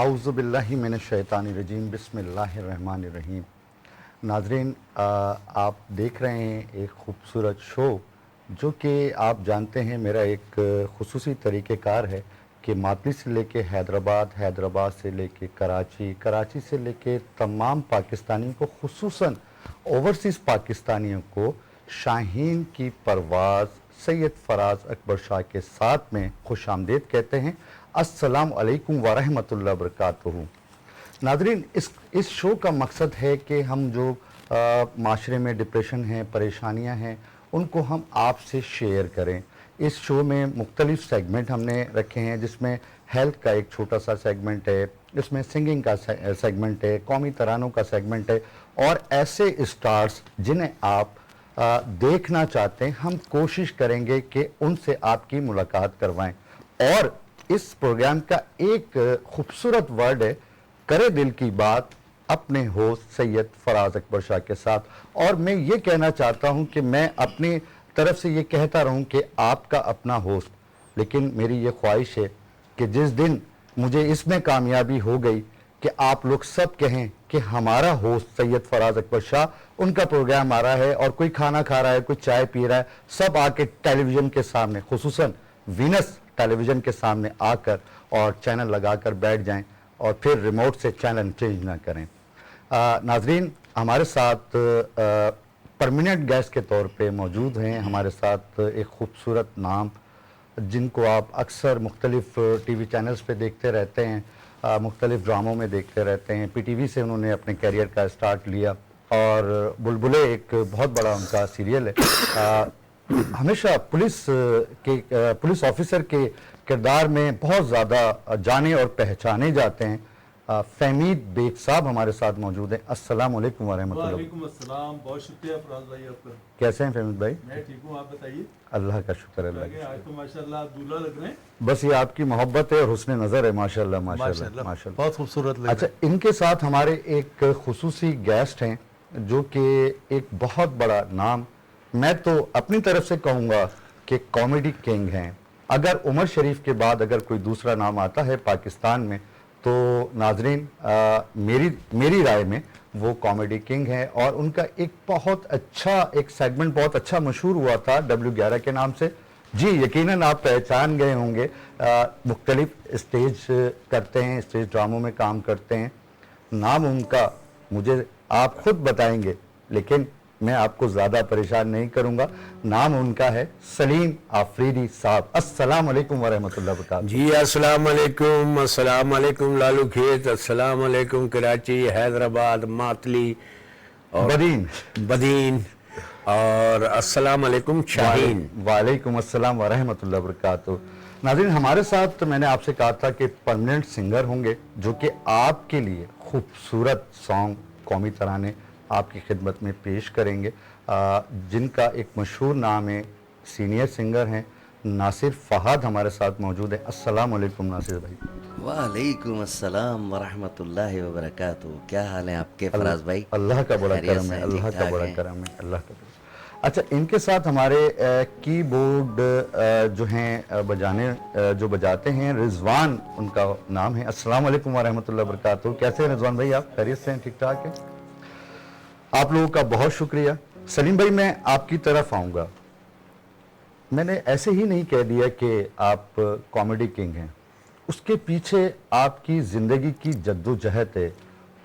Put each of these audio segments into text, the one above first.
اعوذ باللہ من الشیطان الرجیم بسم اللہ الرحمن الرحیم۔ ناظرین، آپ دیکھ رہے ہیں ایک خوبصورت شو جو کہ آپ جانتے ہیں میرا ایک خصوصی طریقہ کار ہے کہ ماتلی سے لے کے حیدرآباد، حیدرآباد سے لے کے کراچی، کراچی سے لے کے تمام پاکستانیوں کو، خصوصاً اوورسیز پاکستانیوں کو شاہین کی پرواز سید فراز اکبر شاہ کے ساتھ میں خوش آمدید کہتے ہیں۔ السلام علیکم ورحمۃ اللہ وبرکاتہ۔ ناظرین، اس شو کا مقصد ہے کہ ہم جو معاشرے میں ڈپریشن ہیں، پریشانیاں ہیں، ان کو ہم آپ سے شیئر کریں۔ اس شو میں مختلف سیگمنٹ ہم نے رکھے ہیں، جس میں ہیلتھ کا ایک چھوٹا سا سیگمنٹ ہے، اس میں سنگنگ کا سیگمنٹ ہے، قومی ترانوں کا سیگمنٹ ہے، اور ایسے اسٹارز جنہیں آپ دیکھنا چاہتے ہیں ہم کوشش کریں گے کہ ان سے آپ کی ملاقات کروائیں۔ اور اس پروگرام کا ایک خوبصورت ورڈ ہے، کرے دل کی بات اپنے ہوسٹ سید فراز اکبر شاہ کے ساتھ۔ اور میں یہ کہنا چاہتا ہوں کہ میں اپنی طرف سے یہ کہتا رہوں کہ آپ کا اپنا ہوسٹ، لیکن میری یہ خواہش ہے کہ جس دن مجھے اس میں کامیابی ہو گئی کہ آپ لوگ سب کہیں کہ ہمارا ہوسٹ سید فراز اکبر شاہ، ان کا پروگرام آ رہا ہے اور کوئی کھانا کھا رہا ہے، کوئی چائے پی رہا ہے، سب آ کے ٹیلی ویژن کے سامنے، خصوصاً وینس ٹیلی ویژن کے سامنے آ کر اور چینل لگا کر بیٹھ جائیں اور پھر ریموٹ سے چینل چینج نہ کریں۔ ناظرین، ہمارے ساتھ پرماننٹ گیسٹ کے طور پہ موجود ہیں ہمارے ساتھ ایک خوبصورت نام، جن کو آپ اکثر مختلف ٹی وی چینلز پہ دیکھتے رہتے ہیں، مختلف ڈراموں میں دیکھتے رہتے ہیں۔ پی ٹی وی سے انہوں نے اپنے کیریئر کا سٹارٹ لیا اور بلبلے ایک بہت بڑا ان کا سیریل ہے۔ ہمیشہ پولیس آفیسر کے کردار میں بہت زیادہ جانے اور پہچانے جاتے ہیں۔ فہمید بیگ صاحب ہمارے ساتھ موجود ہیں۔ السلام علیکم ورحمۃ اللہ۔ وعلیکم السلام، بہت شکریہ فراز بھائی آپ کا۔ کیسے ہیں فہمید بھائی؟ میں ٹھیک ہوں، آپ بتائیے۔ اللہ کا شکر ہے۔ اللہ آج تو ماشاءاللہ آپ دولہا لگ رہے ہیں۔ بس یہ آپ کی محبت ہے اور حسن نظر ہے، ماشاءاللہ ماشاءاللہ ماشاءاللہ، بہت خوبصورت لگ رہے ہیں۔ اچھا، ان کے ساتھ ہمارے ایک خصوصی گیسٹ ہیں جو کہ ایک بہت بڑا نام، میں تو اپنی طرف سے کہوں گا کہ کامیڈی کنگ ہیں۔ اگر عمر شریف کے بعد اگر کوئی دوسرا نام آتا ہے پاکستان میں تو ناظرین میری رائے میں وہ کامیڈی کنگ ہیں۔ اور ان کا ایک بہت اچھا ایک سیگمنٹ بہت اچھا مشہور ہوا تھا W11 کے نام سے۔ جی یقیناً آپ پہچان گئے ہوں گے، مختلف اسٹیج کرتے ہیں، اسٹیج ڈراموں میں کام کرتے ہیں۔ نام ان کا مجھے آپ خود بتائیں گے، لیکن میں آپ کو زیادہ پریشان نہیں کروں گا۔ نام ان کا ہے سلیم آفریدی صاحب۔ السلام علیکم ورحمۃ اللہ وبرکاتہ۔ جی السلام علیکم، السلام علیکم لالو کھیت، السلام علیکم کراچی، حیدرآباد، ماتلی اور بدین، اور السلام علیکم شاہین۔ وعلیکم السلام ورحمۃ اللہ وبرکاتہ۔ ناظرین، ہمارے ساتھ میں نے آپ سے کہا تھا کہ پرماننٹ سنگر ہوں گے جو کہ آپ کے لیے خوبصورت سانگ، قومی ترانے آپ کی خدمت میں پیش کریں گے، جن کا ایک مشہور نام ہے، سینئر سنگر ہیں ناصر فہد ہمارے ساتھ موجود ہیں۔ السلام علیکم ناصر بھائی۔ وعلیکم السلام ورحمۃ اللہ وبرکاتہ۔ کیا حال ہیں آپ کے فراز بھائی؟ اللہ کا بڑا کرم ہے، اللہ کا بڑا کرم ہے، اللہ کا بڑا۔ اچھا، ان کے ساتھ ہمارے کی بورڈ جو بجاتے ہیں رضوان ان کا نام ہے۔ السلام علیکم ورحمۃ اللہ وبرکاتہ۔ کیسے ہیں رضوان بھائی؟ آپ خیریت سے ہیں؟ ٹھیک ٹھاک ہیں؟ آپ لوگوں کا بہت شکریہ۔ سلیم بھائی، میں آپ کی طرف آؤں گا۔ میں نے ایسے ہی نہیں کہہ دیا کہ آپ کامیڈی کنگ ہیں، اس کے پیچھے آپ کی زندگی کی جد و جہد ہے،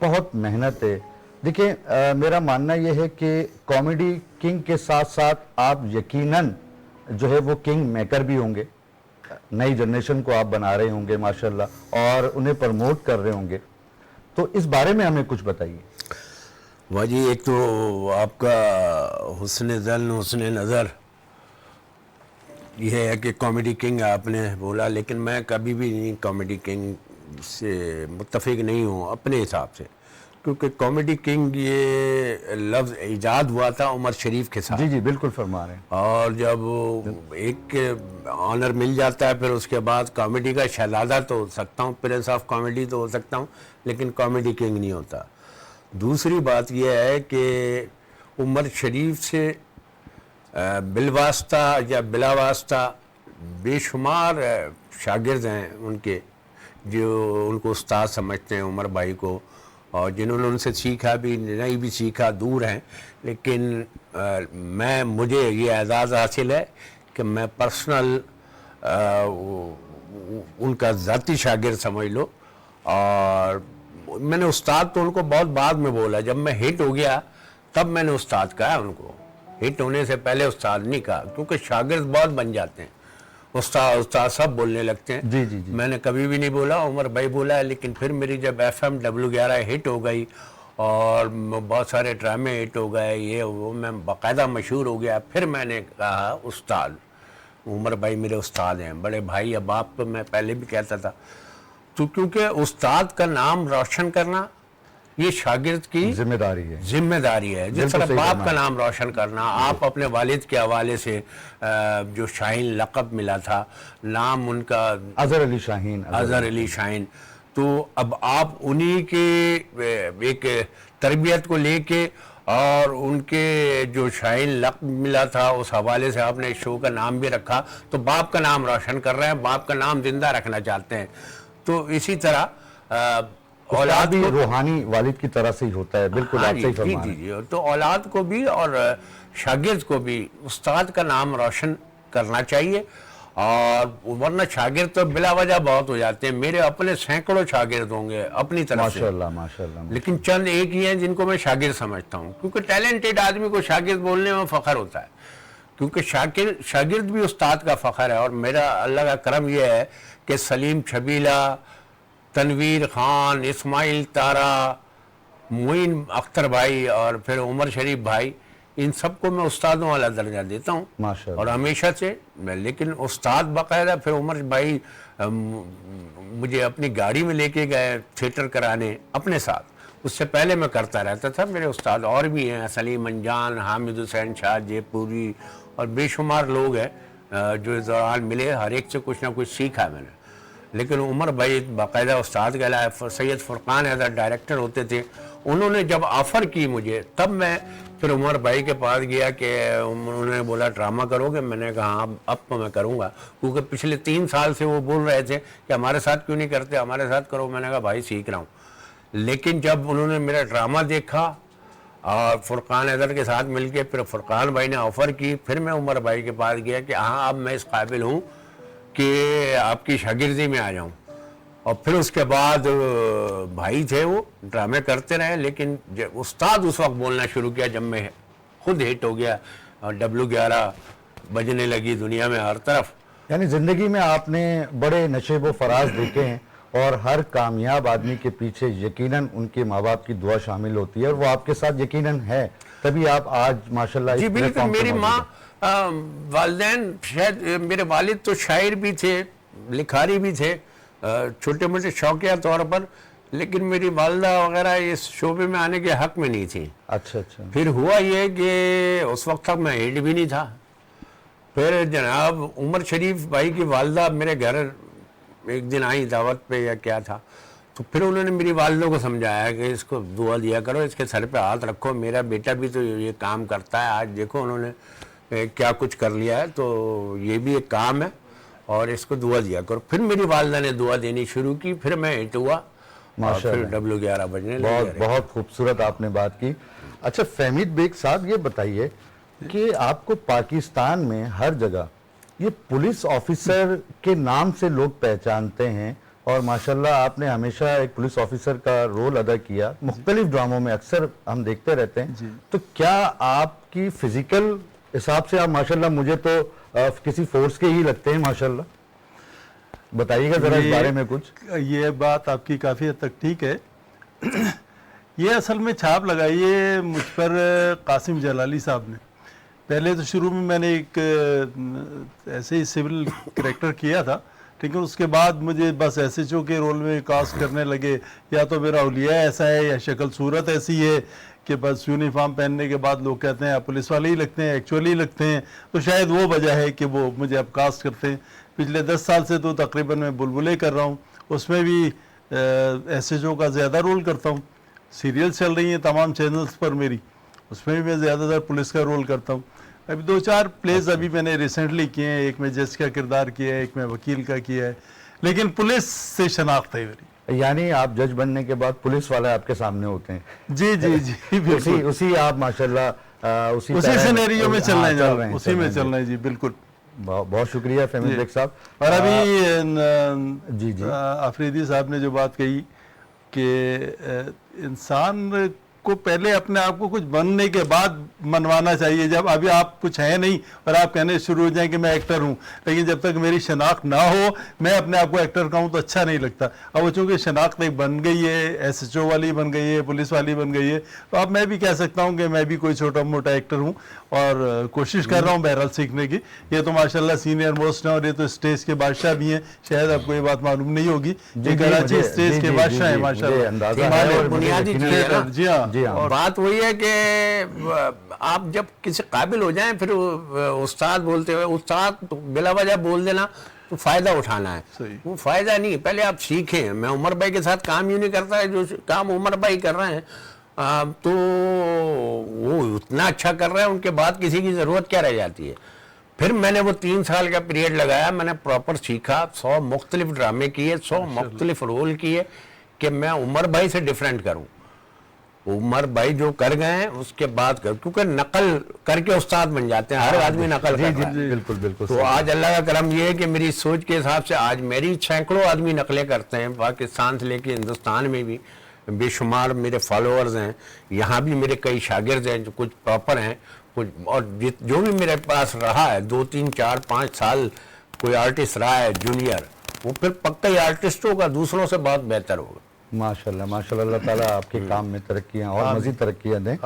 بہت محنت ہے۔ دیکھیں، میرا ماننا یہ ہے کہ کامیڈی کنگ کے ساتھ ساتھ آپ یقیناً جو ہے وہ کنگ میکر بھی ہوں گے، نئی جنریشن کو آپ بنا رہے ہوں گے ماشاءاللہ، اور انہیں پرموٹ کر رہے ہوں گے، تو اس بارے میں ہمیں کچھ بتائیے۔ واہ جی، ایک تو آپ کا حسن ظن، حسن نظر، یہ ہے کہ کامیڈی کنگ آپ نے بولا، لیکن میں کبھی بھی نہیں کامیڈی کنگ سے متفق نہیں ہوں اپنے حساب سے، کیونکہ کامیڈی کنگ یہ لفظ ایجاد ہوا تھا عمر شریف کے ساتھ۔ جی جی بالکل فرما رہے ہیں۔ اور جب ایک آنر مل جاتا ہے پھر اس کے بعد کامیڈی کا شہزادہ تو ہو سکتا ہوں، پرنس آف کامیڈی تو ہو سکتا ہوں، لیکن کامیڈی کنگ نہیں ہوتا۔ دوسری بات یہ ہے کہ عمر شریف سے بالواسطہ یا بلا واسطہ بے شمار شاگرد ہیں ان کے، جو ان کو استاد سمجھتے ہیں عمر بھائی کو، اور جنہوں نے ان سے سیکھا بھی نہیں بھی سیکھا دور ہیں، لیکن مجھے یہ اعزاز حاصل ہے کہ میں پرسنل ان کا ذاتی شاگرد سمجھ لو. اور میں نے استاد تو ان کو بہت بعد میں بولا، جب میں ہٹ ہو گیا تب میں نے استاد کہا ان کو، ہٹ ہونے سے پہلے استاد نہیں کہا، کیونکہ شاگرد بہت بن جاتے ہیں، استاد سب بولنے لگتے ہیں. جی جی جی. میں نے کبھی بھی نہیں بولا، عمر بھائی بولا ہے. لیکن پھر میری جب FM W11 ہٹ ہو گئی اور بہت سارے ڈرامے ہٹ ہو گئے، یہ وہ، میں باقاعدہ مشہور ہو گیا، پھر میں نے کہا استاد. عمر بھائی میرے استاد ہیں، بڑے بھائی. اب آپ تو میں پہلے بھی کہتا تھا، تو کیونکہ استاد کا نام روشن کرنا یہ شاگرد کی ذمہ داری ہے. جس طرح باپ کا نام روشن کرنا. آپ اپنے والد کے حوالے سے جو شاہین لقب ملا تھا، نام ان کا اظہر علی شاہین، تو اب آپ انہی کے ایک تربیت کو لے کے اور ان کے جو شاہین لقب ملا تھا اس حوالے سے آپ نے شو کا نام بھی رکھا، تو باپ کا نام روشن کر رہے ہیں، باپ کا نام زندہ رکھنا چاہتے ہیں. تو اسی طرح اولاد بھی روحانی والد کی طرح سے ہی ہوتا ہے. بالکل آپ صحیح فرما رہے ہیں. جی. تو اولاد کو بھی اور شاگرد کو بھی استاد کا نام روشن کرنا چاہیے. اور ورنہ شاگرد تو بلا وجہ بہت ہو جاتے ہیں. میرے اپنے سینکڑوں شاگرد ہوں گے اپنی طرف سے، ماشاءاللہ. لیکن چند ایک ہی ہیں جن کو میں شاگرد سمجھتا ہوں، کیونکہ ٹیلنٹڈ آدمی کو شاگرد بولنے میں فخر ہوتا ہے، کیونکہ شاگرد بھی استاد کا فخر ہے. اور میرا اللہ کا کرم یہ ہے کہ سلیم چھبیلا، تنویر خان، اسماعیل تارا، معین اختر بھائی اور پھر عمر شریف بھائی، ان سب کو میں استادوں والا درجہ دیتا ہوں ماشاءاللہ. اور ہمیشہ سے. لیکن استاد باقاعدہ پھر عمر بھائی مجھے اپنی گاڑی میں لے کے گئے تھیٹر کرانے اپنے ساتھ. اس سے پہلے میں کرتا رہتا تھا. میرے استاد اور بھی ہیں، سلیم انجان، حامد حسین شاہ جے پوری، اور بے شمار لوگ ہیں جو اس دوران ملے. ہر ایک سے کچھ نہ کچھ سیکھا میں نے. لیکن عمر بھائی باقاعدہ استاد کہلائے. سید فرقان حیدر ڈائریکٹر ہوتے تھے، انہوں نے جب آفر کی مجھے تب میں پھر عمر بھائی کے پاس گیا کہ انہوں نے بولا ڈرامہ کرو گے؟ میں نے کہا ہاں اب تو میں کروں گا، کیونکہ پچھلے 3 سال سے وہ بول رہے تھے کہ ہمارے ساتھ کیوں نہیں کرتے، ہمارے ساتھ کرو. میں نے کہا بھائی سیکھ رہا ہوں. لیکن جب انہوں نے میرا ڈرامہ دیکھا اور فرقان حیدر کے ساتھ مل کے پھر فرقان بھائی نے آفر کی، پھر میں عمر بھائی کے پاس گیا کہ ہاں اب میں اس قابل ہوں کہ آپ کی شاگردی میں آ جاؤں. اور پھر اس کے بعد بھائی تھے وہ ڈرامے کرتے رہے. لیکن استاد اس وقت بولنا شروع کیا جب میں خود ہٹ ہو گیا اور W11 بجنے لگی دنیا میں ہر طرف. یعنی زندگی میں آپ نے بڑے نشیب و فراز دیکھے ہیں، اور ہر کامیاب آدمی کے پیچھے یقیناً ان کے ماں باپ کی دعا شامل ہوتی ہے، اور وہ آپ کے ساتھ یقیناً ہے، تبھی آپ آج ماشاءاللہ جی بالکل. میری ماں، والدین، شاید میرے والد تو شاعر بھی تھے، لکھاری بھی تھے چھوٹے موٹے شوقیہ طور پر، لیکن میری والدہ وغیرہ اس شعبے میں آنے کے حق میں نہیں تھی. اچھا. پھر ہوا یہ کہ اس وقت تک میں ہٹ بھی نہیں تھا. پھر جناب عمر شریف بھائی کی والدہ میرے گھر ایک دن آئی دعوت پہ یا کیا تھا، تو پھر انہوں نے میری والدہ کو سمجھایا کہ اس کو دعا دیا کرو، اس کے سر پہ ہاتھ رکھو، میرا بیٹا بھی تو یہ کام کرتا ہے، آج دیکھو انہوں نے کیا کچھ کر لیا ہے، تو یہ بھی ایک کام ہے اور اس کو دعا دیا کرو. پھر میری والدہ نے دعا دینی شروع کی، پھر میں ہٹ ہوا اور پھر W11 بجنے لگے. بہت خوبصورت آپ نے بات کی. اچھا فہمید بیگ صاحب یہ بتائیے کہ آپ کو پاکستان میں ہر جگہ یہ پولیس آفیسر کے نام سے لوگ پہچانتے ہیں، اور ماشاءاللہ آپ نے ہمیشہ ایک پولیس آفیسر کا رول ادا کیا مختلف ڈراموں میں، اکثر ہم دیکھتے رہتے ہیں. تو کیا آپ کی فزیکل حساب سے آپ ماشاءاللہ مجھے تو کسی فورس کے ہی لگتے ہیں ماشاءاللہ، بتائیے گا ذرا اس بارے میں کچھ. یہ بات آپ کی کافی حد تک ٹھیک ہے. یہ اصل میں چھاپ لگائیے مجھ پر قاسم جلالی صاحب نے. پہلے تو شروع میں نے ایک ایسے ہی سول کریکٹر کیا تھا، لیکن اس کے بعد مجھے بس ایس ایچ او کے رول میں کاسٹ کرنے لگے. یا تو میرا اولیاء ایسا ہے یا شکل صورت ایسی ہے کہ بس یونیفارم پہننے کے بعد لوگ کہتے ہیں آپ پولیس والے ہی لگتے ہیں، ایکچولی لگتے ہیں. تو شاید وہ وجہ ہے کہ وہ مجھے اب کاسٹ کرتے ہیں. پچھلے 10 سال سے تو تقریباً میں بلبلے کر رہا ہوں، اس میں بھی ایس ایچ او کا زیادہ رول کرتا ہوں. سیریل چل رہی ہیں تمام چینلز پر میری، اس میں بھی میں زیادہ تر پولیس کا رول کرتا ہوں. ابھی 2-4 پلیز ابھی میں نے ریسنٹلی کیے ہیں. ایک میں جج کا کردار کیا ہے، ایک میں وکیل کا کیا ہے. لیکن پولیس سے شناخت ہے میری. یعنی آپ جج بننے کے بعد پولیس والے آپ کے سامنے ہوتے ہیں. جی جی جی بالکل اسی آپ ماشاءاللہ اسی سینیریو میں چلنا ہے, اسی میں چلنا ہے. جی بالکل. بہت شکریہ فہمی بیگ صاحب. اور ابھی جی جی آفریدی صاحب نے جو بات کہی کہ انسان کو پہلے اپنے آپ کو کچھ بننے کے بعد منوانا چاہیے. جب ابھی آپ کچھ ہیں نہیں اور آپ کہنے شروع ہو جائیں کہ میں ایکٹر ہوں, لیکن جب تک میری شناخت نہ ہو میں اپنے آپ کو ایکٹر کہوں تو اچھا نہیں لگتا. اب وہ چونکہ شناخت ایک بن گئی ہے, ایس ایچ او والی بن گئی ہے, پولیس والی بن گئی ہے, تو اب میں بھی کہہ سکتا ہوں کہ میں بھی کوئی چھوٹا موٹا ایکٹر ہوں اور کوشش کر رہا ہوں بہرحال سیکھنے کی. یہ تو ماشاءاللہ سینئر موسٹ ہیں اور یہ تو اسٹیج کے بادشاہ بھی ہیں. شاید آپ کو یہ بات معلوم نہیں ہوگی, یہ کراچی اسٹیج کے بادشاہ ہیں ماشاءاللہ. بنیادی چیز ہے نا. جی ہاں, بات وہی ہے کہ آپ جب کسی قابل ہو جائیں پھر استاد بولتے ہوئے, استاد بلا وجہ بول دینا تو فائدہ اٹھانا ہے, وہ فائدہ نہیں. پہلے آپ سیکھیں. میں عمر بھائی کے ساتھ کام یوں نہیں کرتا ہے جو کام عمر بھائی کر رہے ہیں تو وہ اتنا اچھا کر رہے ہیں, ان کے بعد کسی کی ضرورت کیا رہ جاتی ہے. پھر میں نے وہ 3 سال کا پیریڈ لگایا, میں نے پراپر سیکھا, 100 مختلف ڈرامے کیے, 100 مختلف رول کیے کہ میں عمر بھائی سے ڈیفرنٹ کروں. عمر بھائی جو کر گئے ہیں اس کے بعد کیونکہ نقل کر کے استاد بن جاتے ہیں, ہر آدمی نقل کر رہا ہے. بالکل بالکل. تو آج اللہ کا کرم یہ ہے کہ میری سوچ کے حساب سے آج میری سینکڑوں آدمی نقلیں کرتے ہیں, پاکستان سے لے کے ہندوستان میں بھی بے شمار میرے فالوورز ہیں. یہاں بھی میرے کئی شاگرد ہیں جو کچھ پراپر ہیں, کچھ اور جو بھی میرے پاس رہا ہے 2 3 4 5 سال کوئی آرٹسٹ رہا ہے جونیئر, وہ پھر پکا ہی آرٹسٹ ہوگا, دوسروں سے بہت بہتر ہوگا. ماشاءاللہ ماشاءاللہ. اللہ تعالیٰ آپ کے کام میں ترقیاں اور مزید ترقیاں دیں.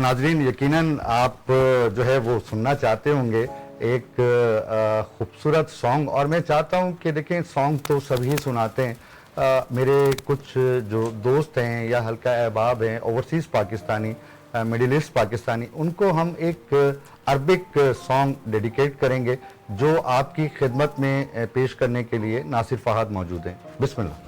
ناظرین یقیناً آپ جو ہے وہ سننا چاہتے ہوں گے ایک خوبصورت سانگ, اور میں چاہتا ہوں کہ دیکھیں سانگ تو سبھی سناتے ہیں. میرے کچھ جو دوست ہیں یا حلقہ احباب ہیں overseas Pakistani, Middle East Pakistani, ان کو ہم ایک عربک سانگ ڈیڈیکیٹ کریں گے جو آپ کی خدمت میں پیش کرنے کے لیے ناصر فہد موجود ہیں. بسم اللہ.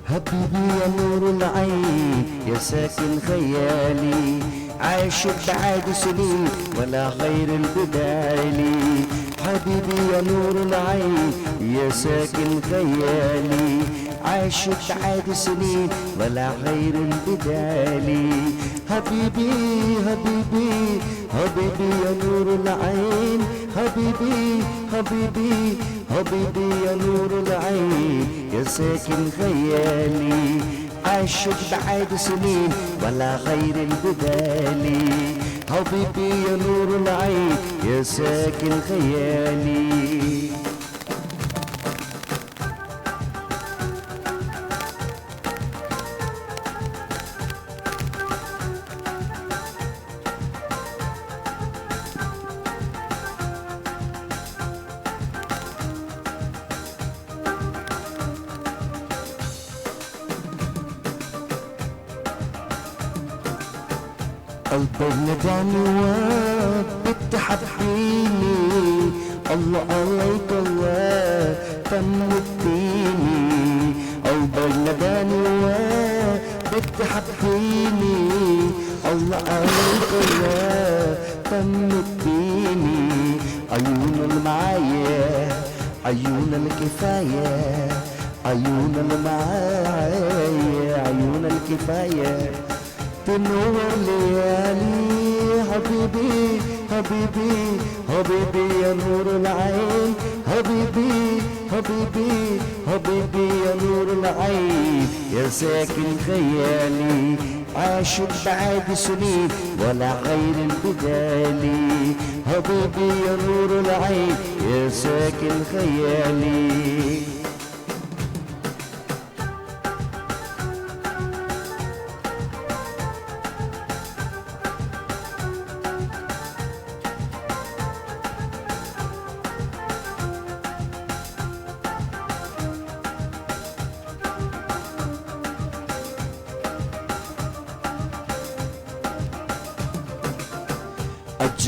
حبيبي يا نور العين يا ساكن خيالي عايش بعاد سنين ولا خير البدالي. حبيبي يا نور العين يا ساكن خيالي عايش بعاد سنين ولا خير البدالي. حبيبي حبيبي حبيبي يا نور العين حبيبي حبيبي حبيبي يا نور العين يا ساكن خيالي عايش بعاد سنين ولا خير البدالي. حبيبي يا نور العين يا ساكن خيالي. قلبك نداني وبدي حبيني الله عليك الله تمتيني. قلبك نداني وبدي حبيني الله عليك الله تمتيني. عيون المعايا عيون الكفاية عيون المعايا عيون الكفاية تنور ليالي. حبيبي حبيبي حبيبي يا نور العين حبيبي حبيبي حبيبي يا نور العين يا ساكن خيالي عايش بعاد سنين ولا غير البدالي. حبيبي يا نور العين يا ساكن خيالي.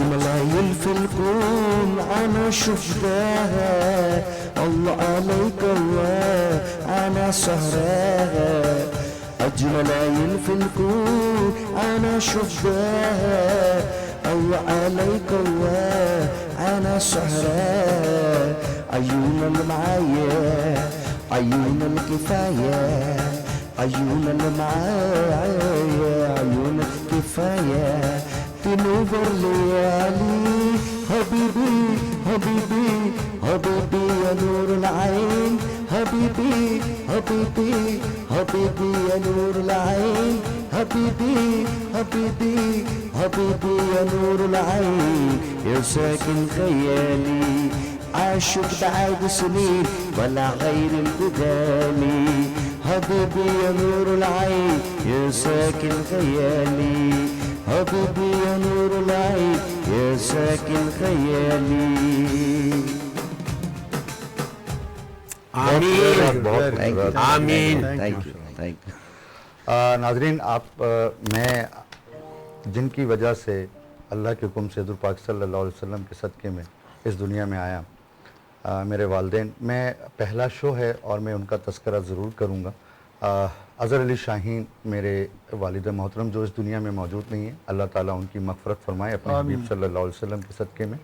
أجمل عيل في الكون أنا شفتها الله عليك الله أنا سهراها أجمل عيل في الكون أنا شفتها الله عليك الله أنا سهراها عيون المعايا عيون الكفاية عيون المعايا عيون الكفاية تنور ليالي حبيبي حبيبي حبيبي يا نور العين حبيبي حبيبي حبيبي يا نور العين حبيبي حبيبي حبيبي يا نور العين يا ساكن خيالي عاشق بعد سنين ولا غير القدامي حبيبي يا نور العين يا ساكن خيالي حبيبي يا نور العين يا ساكن خيالي آمین بہت Thank you. آمین Thank you. Thank you. ناظرین آپ میں جن کی وجہ سے اللہ کے حکم سے حضور پاک صلی اللہ علیہ وسلم کے صدقے میں اس دنیا میں آیا میرے والدین میں پہلا شو ہے اور میں ان کا تذکرہ ضرور کروں گا اظہر علی شاہین میرے والد محترم جو اس دنیا میں موجود نہیں ہیں اللہ تعالیٰ ان کی مغفرت فرمائے اپنے حبیب صلی اللہ علیہ وسلم کے صدقے میں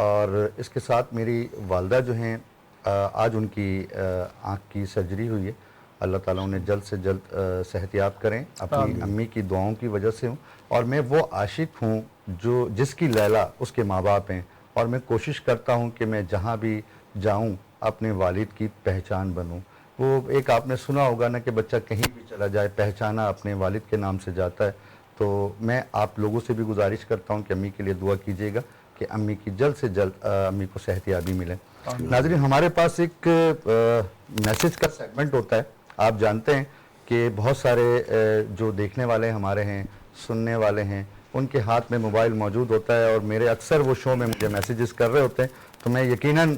اور اس کے ساتھ میری والدہ جو ہیں آج ان کی آنکھ کی سرجری ہوئی ہے اللہ تعالیٰ انہیں جلد سے جلد صحتیاب کریں اپنی امی کی دعاؤں کی وجہ سے ہوں اور میں وہ عاشق ہوں جو جس کی لیلا اس کے ماں باپ ہیں اور میں کوشش کرتا ہوں کہ میں جہاں بھی جاؤں اپنے والد کی پہچان بنوں وہ ایک آپ نے سنا ہوگا نا کہ بچہ کہیں بھی چلا جائے پہچانا اپنے والد کے نام سے جاتا ہے تو میں آپ لوگوں سے بھی گزارش کرتا ہوں کہ امی کے لیے دعا کیجیے گا کہ امی کی جلد سے جلد امی کو صحتیابی ملے ناظرین ہمارے پاس ایک میسج کا سیگمنٹ ہوتا ہے آپ جانتے ہیں کہ بہت سارے جو دیکھنے والے ہمارے ہیں سننے والے ہیں ان کے ہاتھ میں موبائل موجود ہوتا ہے اور میرے اکثر وہ شو میں مجھے میسیجز کر رہے ہوتے ہیں تو میں یقیناً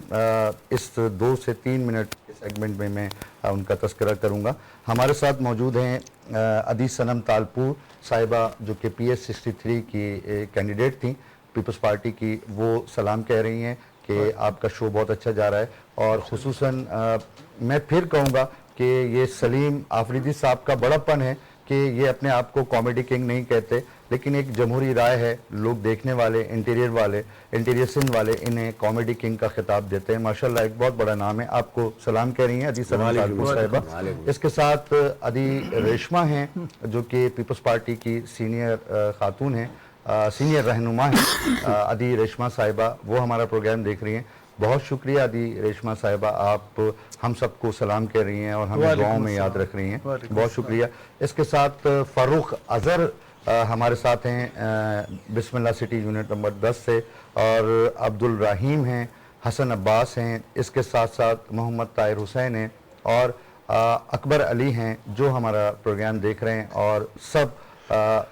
اس 2 سے 3 منٹ کے سیگمنٹ میں ان کا تذکرہ کروں گا ہمارے ساتھ موجود ہیں ادی صنم تالپور صاحبہ جو کہ PS 63 کی کینڈیڈیٹ تھیں پیپلز پارٹی کی وہ سلام کہہ رہی ہیں کہ آپ کا شو بہت اچھا جا رہا ہے اور خصوصاً میں پھر کہوں گا کہ یہ سلیم آفریدی صاحب کا بڑا پن ہے کہ یہ اپنے آپ کو کامیڈی کنگ نہیں کہتے لیکن ایک جمہوری رائے ہے لوگ دیکھنے والے انٹیریئر سندھ والے انہیں کامیڈی کنگ کا خطاب دیتے ہیں ماشاءاللہ ایک بہت بڑا نام ہے آپ کو سلام کہہ رہی ہیں ادی صنم تالپور صاحبہ اس کے ساتھ ادی ریشما ہیں جو کہ پیپلز پارٹی کی سینئر خاتون ہیں سینئر رہنما ہیں ادی ریشما صاحبہ وہ ہمارا پروگرام دیکھ رہی ہیں بہت شکریہ ادی ریشما صاحبہ آپ ہم سب کو سلام کہہ رہی ہیں اور ہمیں دعاؤں میں یاد رکھ رہی ہیں بہت شکریہ اس کے ساتھ فاروق اظہر ہمارے ساتھ ہیں بسم اللہ سٹی یونٹ نمبر 10 سے اور عبد الرحیم ہیں حسن عباس ہیں اس کے ساتھ ساتھ محمد طاہر حسین ہیں اور اکبر علی ہیں جو ہمارا پروگرام دیکھ رہے ہیں اور سب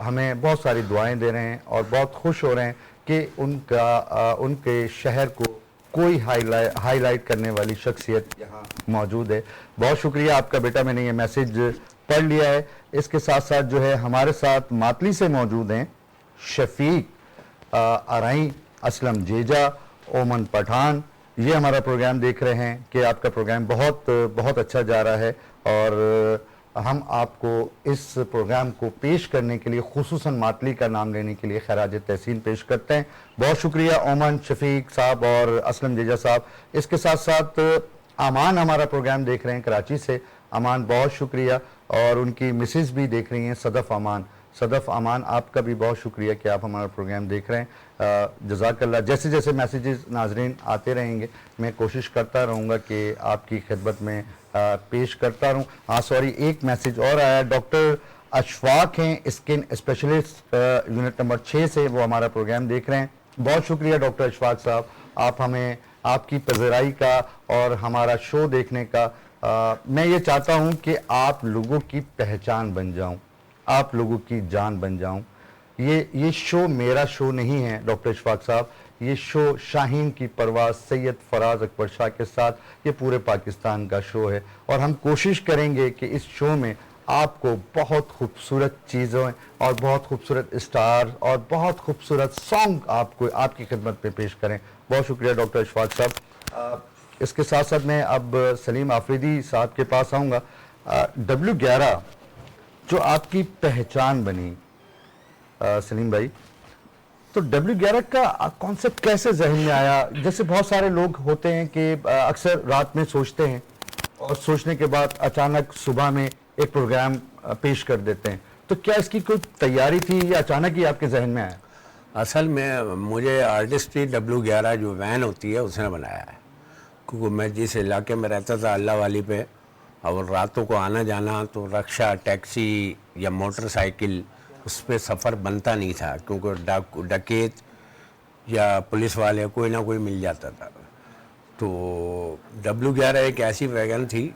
ہمیں بہت ساری دعائیں دے رہے ہیں اور بہت خوش ہو رہے ہیں کہ ان کے شہر کو کوئی ہائی لائٹ کرنے والی شخصیت یہاں موجود ہے بہت شکریہ آپ کا بیٹا میں نے یہ میسج پڑھ لیا ہے اس کے ساتھ ساتھ جو ہے ہمارے ساتھ ماتلی سے موجود ہیں شفیق ارائیں اسلم جیجا اومن پٹھان یہ ہمارا پروگرام دیکھ رہے ہیں کہ آپ کا پروگرام بہت اچھا جا رہا ہے اور ہم آپ کو اس پروگرام کو پیش کرنے کے لیے خصوصاً ماتلی کا نام لینے کے لیے خراج تحسین پیش کرتے ہیں بہت شکریہ اومن شفیق صاحب اور اسلم جیجا صاحب اس کے ساتھ ساتھ امان ہمارا پروگرام دیکھ رہے ہیں کراچی سے امان بہت شکریہ اور ان کی مسز بھی دیکھ رہی ہیں صدف امان آپ کا بھی بہت شکریہ کہ آپ ہمارا پروگرام دیکھ رہے ہیں جزاک اللہ جیسے جیسے میسیجز ناظرین آتے رہیں گے میں کوشش کرتا رہوں گا کہ آپ کی خدمت میں پیش کرتا رہوں سوری ایک میسیج اور آیا ڈاکٹر اشفاق ہیں اسکن اسپیشلسٹ یونٹ نمبر 6 سے وہ ہمارا پروگرام دیکھ رہے ہیں بہت شکریہ ڈاکٹر اشفاق صاحب آپ ہمیں آپ کی پذیرائی کا اور ہمارا شو دیکھنے کا میں یہ چاہتا ہوں کہ آپ لوگوں کی پہچان بن جاؤں آپ لوگوں کی جان بن جاؤں یہ شو میرا شو نہیں ہے ڈاکٹر اشفاق صاحب یہ شو شاہین کی پرواز سید فراز اکبر شاہ کے ساتھ یہ پورے پاکستان کا شو ہے اور ہم کوشش کریں گے کہ اس شو میں آپ کو بہت خوبصورت چیزیں اور بہت خوبصورت اسٹار اور بہت خوبصورت سانگ آپ کو آپ کی خدمت میں پیش کریں. بہت شکریہ ڈاکٹر اشفاق صاحب. اس کے ساتھ ساتھ میں اب سلیم آفریدی صاحب کے پاس آؤں گا. W11 جو آپ کی پہچان بنی سلیم بھائی, تو W11 کا کانسیپٹ کیسے ذہن میں آیا؟ جیسے بہت سارے لوگ ہوتے ہیں کہ اکثر رات میں سوچتے ہیں اور سوچنے کے بعد اچانک صبح میں ایک پروگرام پیش کر دیتے ہیں, تو کیا اس کی کوئی تیاری تھی یا اچانک ہی آپ کے ذہن میں آیا؟ اصل میں مجھے آرٹسٹری W11 جو وین ہوتی ہے اس نے بنایا ہے, کیونکہ میں جس علاقے میں رہتا تھا اللہ والی پہ, اور راتوں کو آنا جانا تو رکشہ, ٹیکسی یا موٹر سائیکل اس پہ سفر بنتا نہیں تھا, کیونکہ ڈکیت یا پولیس والے کوئی نہ کوئی مل جاتا تھا. تو W11 ایک ایسی ویگن تھی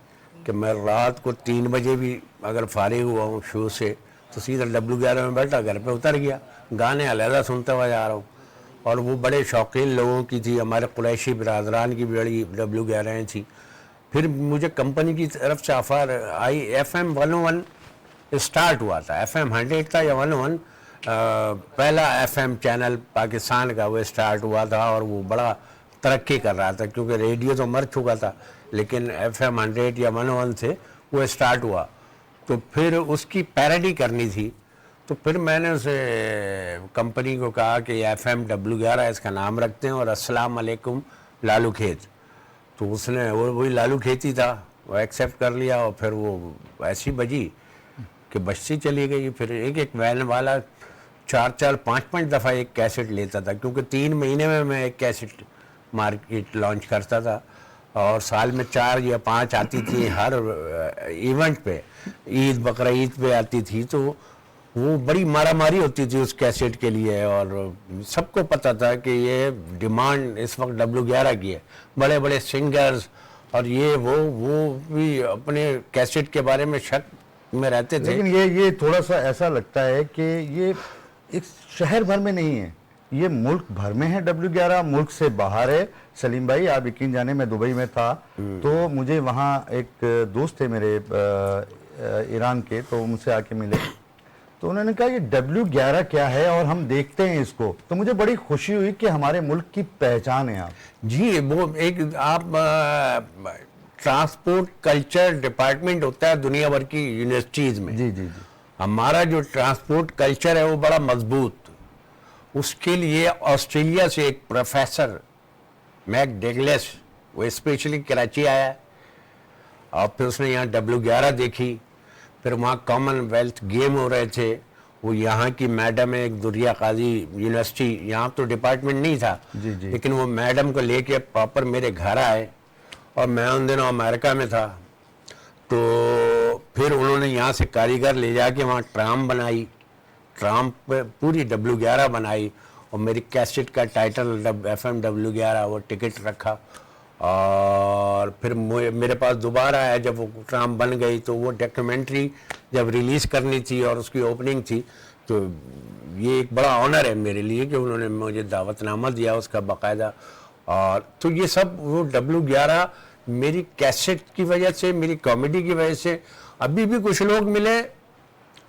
کہ میں رات کو 3 بجے بھی اگر فارغ ہوا ہوں شو سے تو سیدھا W11 میں بیٹھا, گھر پہ اتر گیا, گانے علیحدہ سنتا ہوا جا رہا ہوں. اور وہ بڑے شوقین لوگوں کی تھی, ہمارے قریشی برادران کی بڑی W11 تھی. پھر مجھے کمپنی کی طرف سے آفر آئی, FM 101 اسٹارٹ ہوا تھا, FM 100 تھا یا 101 پہلا FM چینل پاکستان کا وہ اسٹارٹ ہوا تھا, اور وہ بڑا ترقی کر رہا تھا کیونکہ ریڈیو تو مر چکا تھا, لیکن FM 100 یا 101 سے وہ اسٹارٹ ہوا. تو پھر اس کی پیروڈی کرنی تھی, تو پھر میں نے اسے کمپنی کو کہا کہ FM W11 اس کا نام رکھتے ہیں اور السلام علیکم لالو کھیت. تو اس نے وہی لالو کھیتی تھا, وہ ایکسیپٹ کر لیا, اور پھر وہ ایسی بجی کہ بجتی چلی گئی. پھر ایک وین والا 4-5 دفعہ ایک کیسٹ لیتا تھا, کیونکہ 3 مہینے میں ایک کیسٹ مارکیٹ لانچ کرتا تھا, اور سال میں 4 یا 5 آتی تھی ہر ایونٹ پہ, عید بقرہ عید پہ آتی تھی. تو وہ بڑی مارا ماری ہوتی تھی اس کیسٹ کے لیے, اور سب کو پتہ تھا کہ یہ ڈیمانڈ اس وقت W11 کی ہے. بڑے بڑے سنگرز اور وہ بھی اپنے کیسٹ کے بارے میں شک میں رہتے تھے. لیکن یہ تھوڑا سا ایسا لگتا ہے کہ یہ ایک شہر بھر میں نہیں ہے, یہ ملک بھر میں ہے. W11 ملک سے باہر ہے. سلیم بھائی آپ یقین جانے میں دبئی میں تھا, تو مجھے وہاں ایک دوست تھے میرے ایران کے, تو مجھ سے آ کے ملے, تو انہوں نے کہا یہ W11 کیا ہے اور ہم دیکھتے ہیں اس کو. تو مجھے بڑی خوشی ہوئی کہ ہمارے ملک کی پہچان ہے آپ. جی, وہ ایک آپ ٹرانسپورٹ کلچر ڈپارٹمنٹ ہوتا ہے دنیا بھر کی یونیورسٹیز میں. جی جی جی. ہمارا جو ٹرانسپورٹ کلچر ہے وہ بڑا مضبوط. اس کے لیے آسٹریلیا سے ایک پروفیسر میک ڈگلس, وہ اسپیشلی کراچی آیا, اور پھر اس نے یہاں W11 دیکھی. پھر وہاں کامن ویلتھ گیم ہو رہے تھے, وہ یہاں کی میڈم ہے ایک دریا قاضی یونیورسٹی, یہاں تو ڈپارٹمنٹ نہیں تھا, لیکن وہ میڈم کو لے کے پراپر میرے گھر آئے, اور میں ان دنوں امریکہ میں تھا. تو پھر انہوں نے یہاں سے کاریگر لے جا کے وہاں ٹرام بنائی, ٹرام پہ پوری W11 بنائی, اور میری کیسٹ کا ٹائٹل FM W11 وہ ٹکٹ رکھا. اور پھر میرے پاس دوبارہ آیا جب وہ ٹرام بن گئی, تو وہ ڈاکیومنٹری جب ریلیز کرنی تھی اور اس کی اوپننگ تھی, تو یہ ایک بڑا آنر ہے میرے لیے کہ انہوں نے مجھے دعوت نامہ دیا اس کا باقاعدہ. اور تو یہ سب وہ W11 میری کیسٹ کی وجہ سے, میری کامیڈی کی وجہ سے. ابھی بھی کچھ لوگ ملے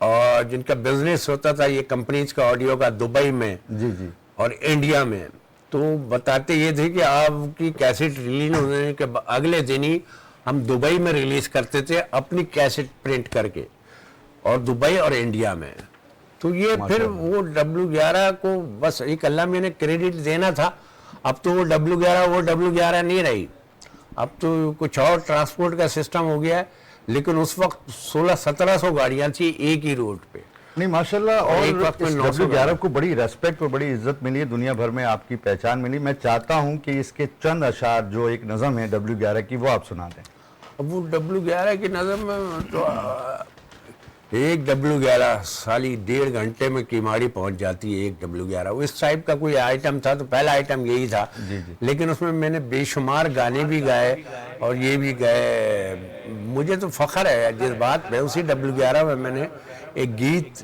اور جن کا بزنس ہوتا تھا یہ کمپنیز کا آڈیو کا دبئی میں جی جی اور انڈیا میں, تو بتاتے یہ تھے کہ آپ کی کیسٹ ریلیز ہونے کے اگلے دن ہی ہم دبئی میں ریلیز کرتے تھے اپنی کیسٹ پرنٹ کر کے, اور دبئی اور انڈیا میں. تو یہ پھر وہ W11 کو بس ایک اللہ میں نے کریڈٹ دینا تھا. اب تو وہ W11 نہیں رہی, اب تو کچھ اور ٹرانسپورٹ کا سسٹم ہو گیا ہے, لیکن اس وقت 1600-1700 گاڑیاں تھیں ایک ہی روڈ پہ. نہیں ماشاءاللہ, اور ایک وقت میں 900 W11 کو بڑی ریسپیکٹ اور بڑی عزت ملی ہے دنیا بھر میں, آپ کی پہچان ملی. میں چاہتا ہوں کہ اس کے چند اشعار جو ایک نظم ہے W11 کی وہ آپ سنا دیں. اب وہ W11 کی نظم میں تو ایک W11 سالی 1.5 گھنٹے میں کیماڑی پہنچ جاتی ہے. ایک W11 وہ اس ٹائپ کا کوئی آئٹم تھا, تو پہلا آئٹم یہی تھا, لیکن اس میں نے بے شمار گانے بھی گائے اور یہ بھی گائے. مجھے تو فخر ہے جس بات پہ, اسی W11 میں نے ایک گیت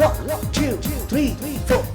1 2 3 4।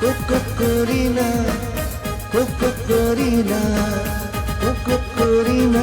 Coco Corina, Coco Corina, Coco Corina।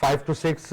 5 to 6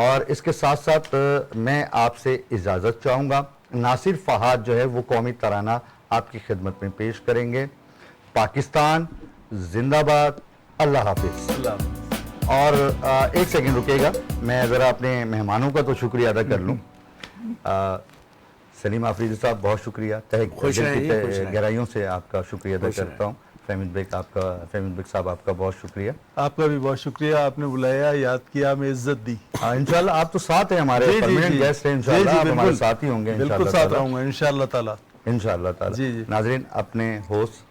اور اس کے ساتھ ساتھ میں آپ سے اجازت چاہوں گا. ناصر فہد جو ہے وہ قومی ترانہ آپ کی خدمت میں پیش کریں گے. پاکستان زندہ باد. اللہ حافظ. اور ایک سیکنڈ رکے گا, میں ذرا اپنے مہمانوں کا تو شکریہ ادا کر لوں. سلیم آفریدی صاحب بہت شکریہ, دل کی گہرائیوں سے آپ کا شکریہ ادا کرتا ہوں. فہمید بیگ صاحب آپ کا بہت شکریہ. آپ کا بھی بہت شکریہ, آپ نے بلایا, یاد کیا, ہمیں عزت دی. انشاءاللہ آپ تو ساتھ ہیں, ہمارے پرماننٹ گیسٹ ہیں, انشاءاللہ آپ ہمارے ساتھ ہی ہوں گے. بالکل ساتھ رہوں گا انشاءاللہ تعالی. انشاءاللہ تعالی. ناظرین, اپنے ہوسٹ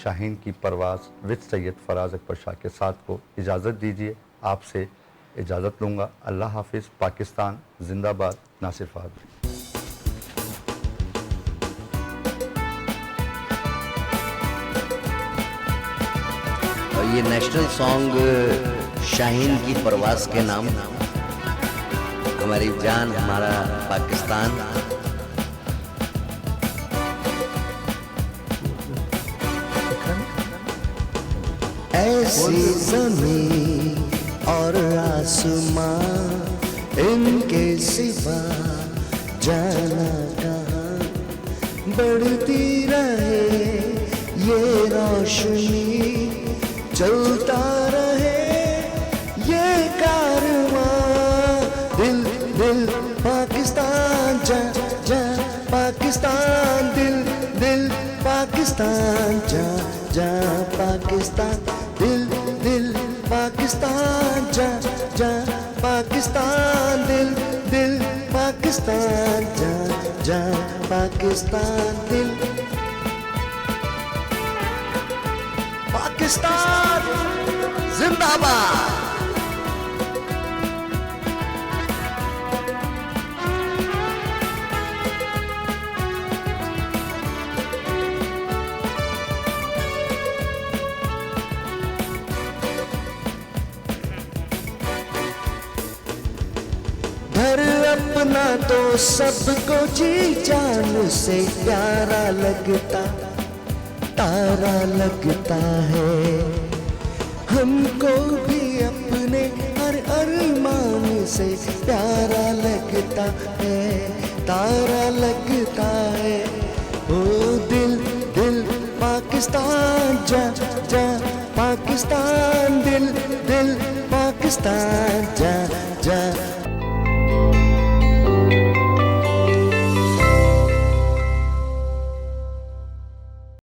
شاہین کی پرواز وتھ سید فراز اکبر شاہ کے ساتھ کو اجازت دیجیے. آپ سے اجازت لوں گا. اللہ حافظ. پاکستان زندہ باد. ناصر فہد. اور یہ نیشنل سانگ شاہین کی پرواز کے نام, ہماری جان, ہمارا پاکستان. ایسی زمین اور آسمان, ان کے سوا جانا کہاں. بڑھتی رہے یہ روشنی, چلتا رہے یہ کارواں. دل دل پاکستان, جا جا پاکستان, دل دل پاکستان, جا جا پاکستان, دل دل پاکستان, جا جا پاکستان, دل دل پاکستان, جا جا پاکستان, دل پاکستان زندہ باد. گھر اپنا تو سب کو جی جان سے پیارا لگتا, تارا لگتا ہے. ہم کو بھی اپنے ہر ارمان سے پیارا لگتا ہے, تارا لگتا ہے. او دل دل پاکستان, جا جا پاکستان, دل دل پاکستان, جا جا